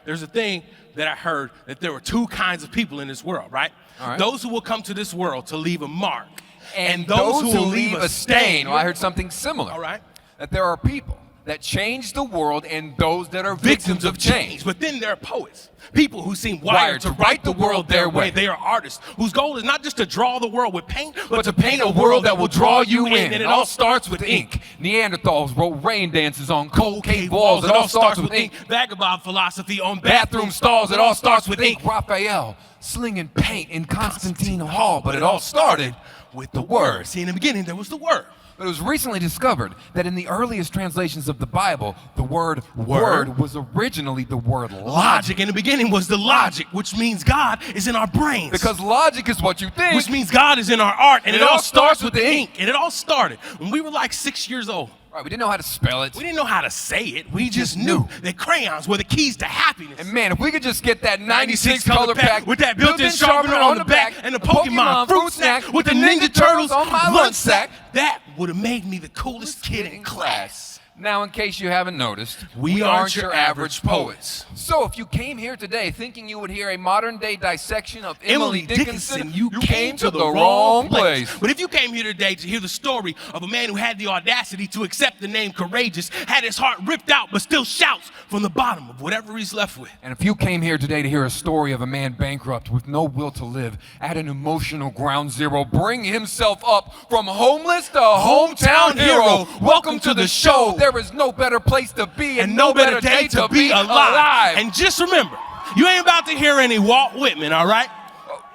there's a thing that I heard that there were two kinds of people in this world, right? All right. Those who will come to this world to leave a mark. And those who will leave a stain. Well, I heard something similar. All right. That there are people that change the world and those that are victims of change. But then there are poets, people who seem wired to write the world their way. They are artists whose goal is not just to draw the world with paint, but to paint a world that will draw you in. And it all starts with ink. Neanderthals wrote rain dances on cold cave walls. It all starts with ink. Vagabond philosophy on bathroom stalls. It all starts with ink. Raphael slinging paint in Constantine Hall. But it all started with the word. See, in the beginning, there was the word. But it was recently discovered that in the earliest translations of the Bible, the word word was originally the word logic. In the beginning was the logic, which means God is in our brains. Because logic is what you think. Which means God is in our art. And it all starts with the ink. And it all started when we were like 6 years old. Right, we didn't know how to spell it. We didn't know how to say it. We just knew that crayons were the keys to happiness. And man, if we could just get that 96 color pack with that built-in sharpener on the back and the Pokemon fruit snack with the Ninja Turtles on my lunch sack, that would have made me the coolest kid in class. Now, in case you haven't noticed, we aren't your average poets. So if you came here today thinking you would hear a modern-day dissection of Emily Dickinson, you came to the wrong place. But if you came here today to hear the story of a man who had the audacity to accept the name Courageous, had his heart ripped out, but still shouts from the bottom of whatever he's left with. And if you came here today to hear a story of a man bankrupt with no will to live, at an emotional ground zero, bring himself up from homeless to hometown hero, welcome to the show. There is no better place to be and no better day to be alive. And just remember, you ain't about to hear any Walt Whitman, all right?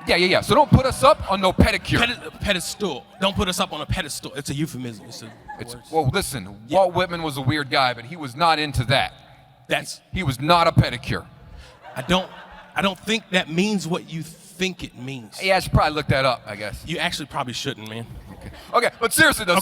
Yeah. So don't put us up on no pedicure. Pedestal. Don't put us up on a pedestal. It's a euphemism. Well, listen, Walt Whitman was a weird guy, but he was not into that. He was not a pedicure. I don't think that means what you think it means. Yeah, I should probably look that up, I guess. You actually probably shouldn't, man. Okay, but seriously though,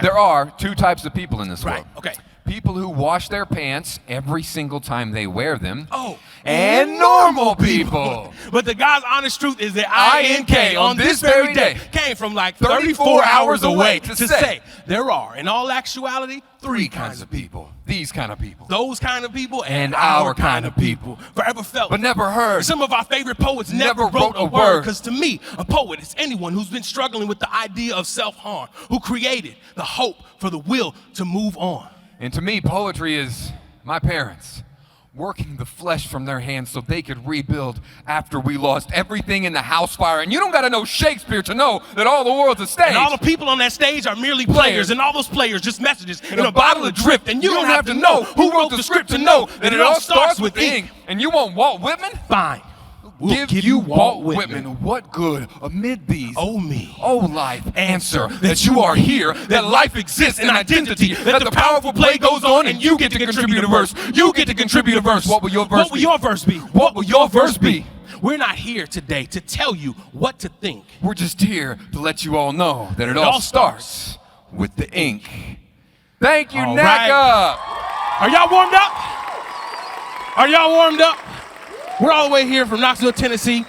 there are two types of people in this world. Okay. People who wash their pants every single time they wear them. Oh. And normal people. But the God's honest truth is that I.N.K. on this very day came from like 34 hours away to say there are, in all actuality, three kinds of people. These kind of people. Those kind of people and our kind of people. Forever felt but never heard. Some of our favorite poets never wrote a word. Because to me, a poet is anyone who's been struggling with the idea of self-harm, who created the hope for the will to move on. And to me, poetry is my parents working the flesh from their hands so they could rebuild after we lost everything in the house fire. And you don't got to know Shakespeare to know that all the world's a stage. And all the people on that stage are merely players, and all those players just messages in a bottle of drift. And you don't have to know who wrote the script to know that it all starts with ink. And you want Walt Whitman? Fine. We'll give you Walt Whitman. What good amid these? Oh me. Oh life. Answer that you are here, that life exists in identity, that the powerful play goes on and you get to contribute a verse. You get to contribute a verse. What will your verse be? What will your verse be? What will your verse be? We're not here today to tell you what to think. We're just here to let you all know that it all starts with the ink. Thank you, NACA. Right. Are y'all warmed up? Are y'all warmed up? We're all the way here from Knoxville, Tennessee.